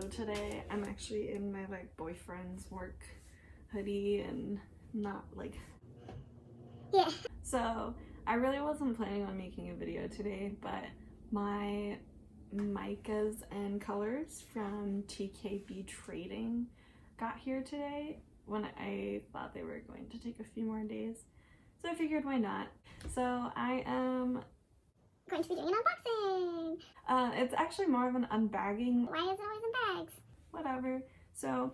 today. I'm actually in my like boyfriend's work hoodie and not like, yeah. So I really wasn't planning on making a video today, but my Micas and colors from TKB Trading got here today when I thought they were going to take a few more days. So I figured why not. So I am going to be doing an unboxing. It's actually more of an unbagging. Why is it always in bags? Whatever. So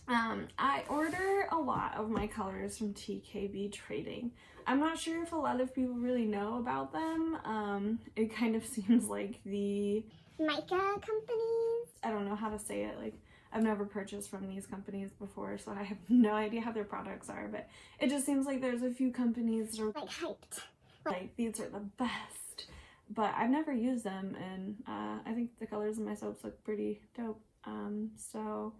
I order a lot of my colors from TKB Trading. I'm not sure if a lot of people really know about them. It kind of seems like the Mica companies. I don't know how to say it. Like, I've never purchased from these companies before, so I have no idea how their products are, but it just seems like there's a few companies that are like hyped. Like, these are the best. But I've never used them, and I think the colors in my soaps look pretty dope. So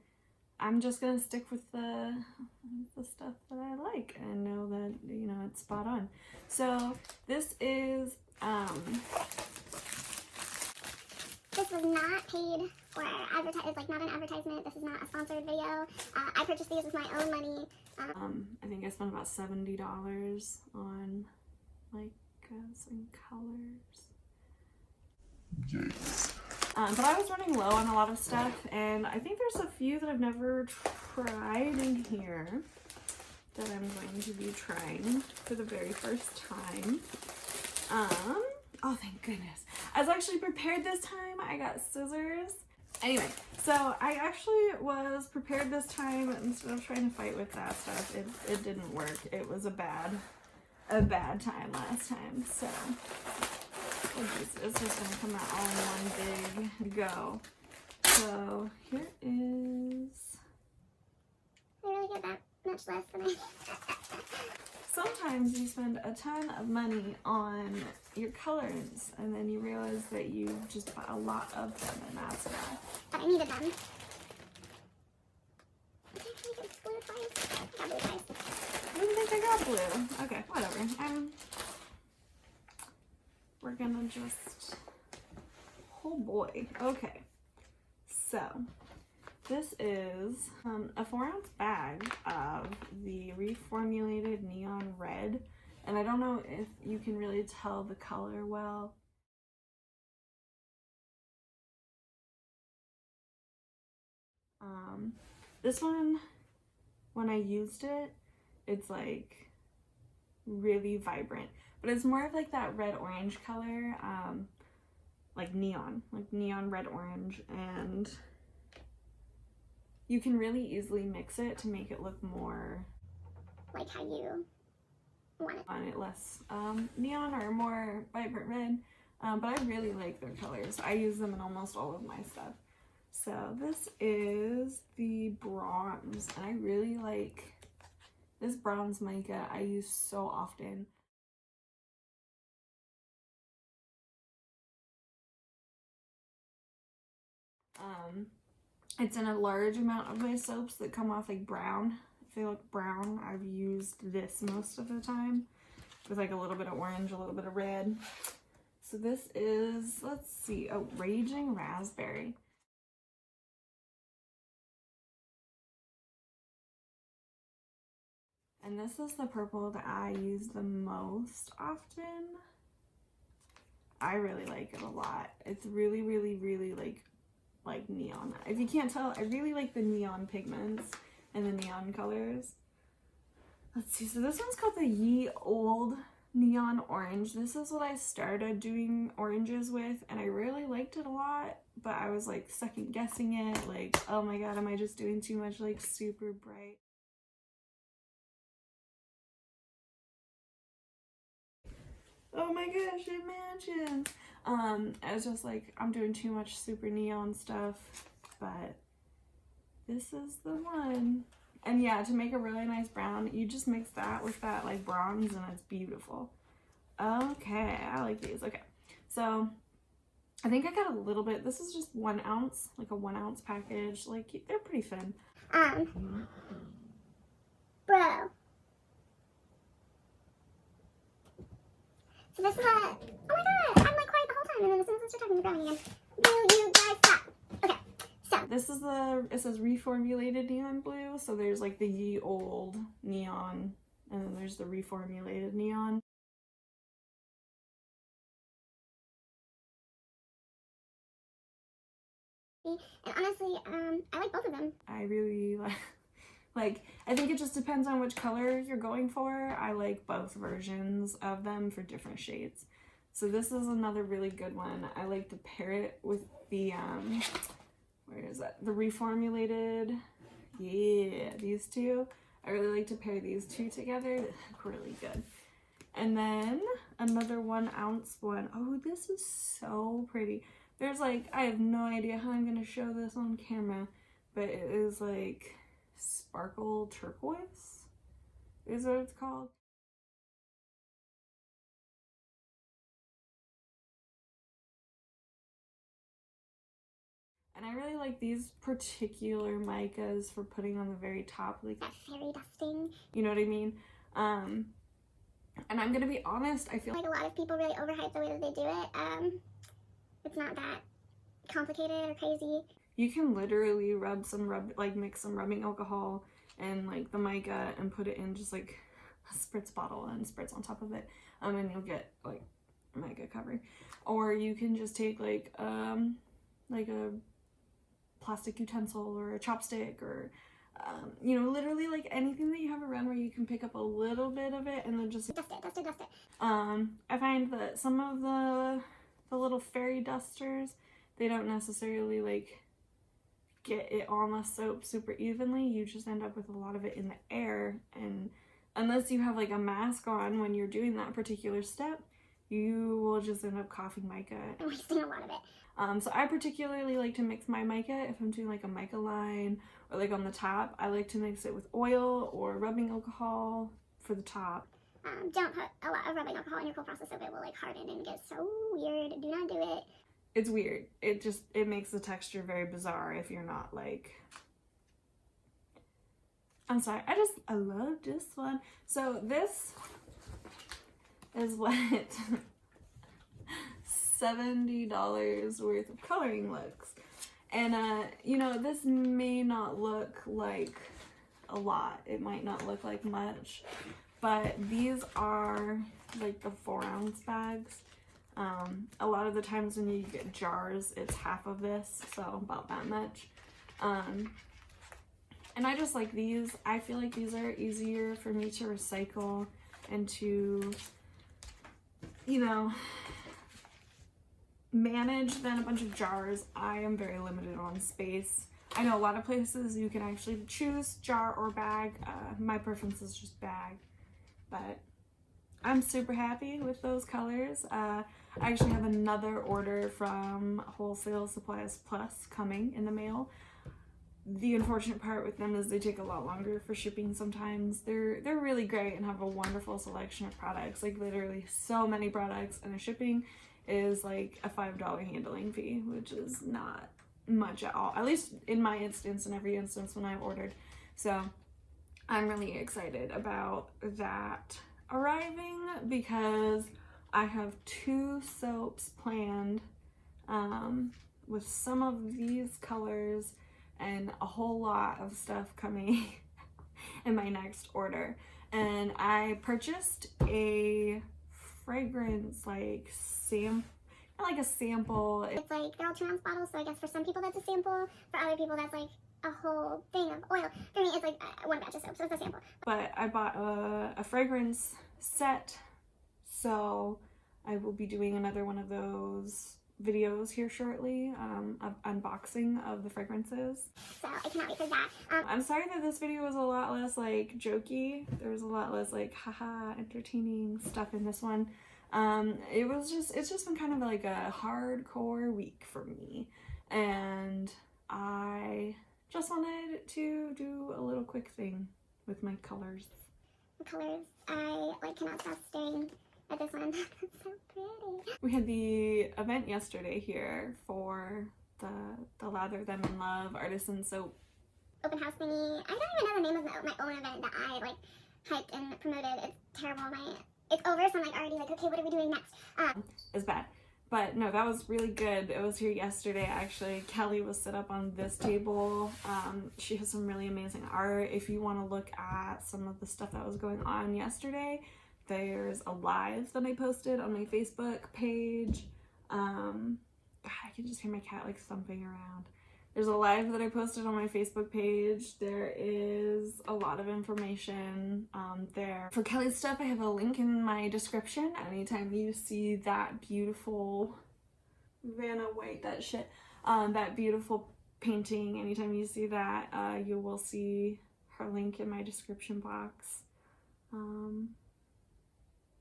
I'm just gonna stick with the stuff that I like and know that, you know, it's spot on. So this is this was not paid or advertised. It's like not an advertisement. This is not a sponsored video. I purchased these with my own money. I think I spent about $70 on Micas and colors. Yes. But I was running low on a lot of stuff, and I think there's a few that I've never tried in here that I'm going to be trying for the very first time. Oh, thank goodness. I was actually prepared this time. I got scissors. Anyway, so I actually was prepared this time instead of trying to fight with that stuff. It didn't work. It was a bad time last time, so it's just gonna come out all in one big go. So here is. I really get that much less than I. Sometimes you spend a ton of money on your colorants and then you realize that you just bought a lot of them, and that's why. But I needed them. Okay, can we get blue twice? I got blue twice. I didn't think I got blue. Okay, whatever. We're gonna just, oh boy. Okay, so this is a 4-ounce bag of the reformulated neon red, and I don't know if you can really tell the color well. This one, when I used it, it's like really vibrant, but it's more of like that red orange color, like neon red orange, and you can really easily mix it to make it look more like how you want it. On it, less neon or more vibrant red, but I really like their colors. I use them in almost all of my stuff. So this is the bronze, and I really like this bronze mica. I use so often. It's in a large amount of my soaps that come off like brown. If they look brown, I've used this most of the time with like a little bit of orange, a little bit of red. So this is, let's see, a Raging Raspberry. And this is the purple that I use the most often. I really like it a lot. It's really, really, really like neon. If you can't tell, I really like the neon pigments and the neon colors. Let's see, so this one's called the Ye Old Neon Orange. This is what I started doing oranges with, and I really liked it a lot, but I was like second guessing it, like, oh my god, am I just doing too much like super bright? Oh my gosh, imagine. I was just like, I'm doing too much super neon stuff, but this is the one. And yeah, to make a really nice brown, you just mix that with that like bronze and it's beautiful. Okay, I like these. Okay, so I think I got a little bit. This is just 1 ounce, like a 1 ounce package. Like, they're pretty thin. Bro. So this is a, oh my god, I'm like quiet the whole time, and then as soon as I start talking, you're going again. Will you guys stop? Okay, so This is it says reformulated neon blue, so there's like the ye old neon, and then there's the reformulated neon. And honestly, I like both of them. I really like, I think it just depends on which color you're going for. I like both versions of them for different shades. So this is another really good one. I like to pair it with the, where is that? The reformulated, yeah, these two. I really like to pair these two together. They look really good. And then another 1 ounce one. Oh, this is so pretty. There's like, I have no idea how I'm gonna show this on camera, but it is like sparkle turquoise is what it's called. And I really like these particular micas for putting on the very top, like that fairy dusting. You know what I mean? And I'm gonna be honest, I feel like a lot of people really overhype the way that they do it. It's not that complicated or crazy. You can literally mix some rubbing alcohol and like the mica and put it in just like a spritz bottle and spritz on top of it, and you'll get like mica covering. Or you can just take like a plastic utensil or a chopstick or you know, literally like anything that you have around where you can pick up a little bit of it and then just dust it. I find that some of the little fairy dusters, they don't necessarily like get it on the soap super evenly. You just end up with a lot of it in the air, and unless you have like a mask on when you're doing that particular step, you will just end up coughing mica and wasting a lot of it. So I particularly like to mix my mica if I'm doing like a mica line or like on the top. I like to mix it with oil or rubbing alcohol for the top. Don't put a lot of rubbing alcohol in your cold process soap. It will like harden and get so weird. Do not do it. It's weird. It makes the texture very bizarre if you're not like, I'm sorry, I love this one. So this is what $70 worth of coloring looks. And you know, this may not look like a lot. It might not look like much, but these are like the 4 ounce bags. A lot of the times when you get jars, it's half of this, so about that much. And I just like these. I feel like these are easier for me to recycle and to, you know, manage than a bunch of jars. I am very limited on space. I know a lot of places you can actually choose jar or bag. My preference is just bag, but I'm super happy with those colors. I actually have another order from Wholesale Supplies Plus coming in the mail. The unfortunate part with them is they take a lot longer for shipping sometimes. They're really great and have a wonderful selection of products, like literally so many products, and the shipping is like a $5 handling fee, which is not much at all, at least in my instance and every instance when I've ordered. So I'm really excited about that arriving because I have 2 soaps planned with some of these colors and a whole lot of stuff coming in my next order. And I purchased a fragrance like a sample. It's like they're all 2 ounce bottles, so I guess for some people that's a sample. For other people that's like a whole thing of oil. For me, it's like 1 batch of soap, so it's a sample. But I bought a fragrance set, so I will be doing another one of those videos here shortly, of unboxing of the fragrances. So I cannot wait for that. I'm sorry that this video was a lot less like jokey. There was a lot less like haha entertaining stuff in this one. It's just been kind of like a hardcore week for me, and I just wanted to do a little quick thing with my colors. The colors, I like cannot stop staring at this one. It's so pretty. We had the event yesterday here for the LAHther Them in Love Artisan Soap open house thingy. I don't even know the name of my own event that I like hyped and promoted. It's terrible. It's over, so I'm like already like, okay, what are we doing next? It's bad, But no, that was really good. It was here yesterday, actually. Kelly was set up on this table. She has some really amazing art. If you want to look at some of the stuff that was going on yesterday, there's a live that I posted on my Facebook page. I can just hear my cat like thumping around. There's a live that I posted on my Facebook page. There is a lot of information there. For Kelly's stuff, I have a link in my description. Anytime you see that beautiful Vanna White, that beautiful painting, anytime you see that, you will see her link in my description box.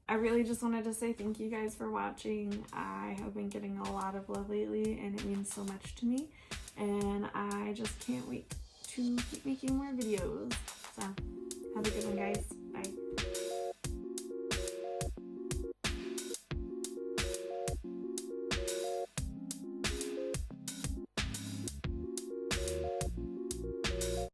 I really just wanted to say thank you guys for watching. I have been getting a lot of love lately, and it means so much to me. And I just can't wait to keep making more videos.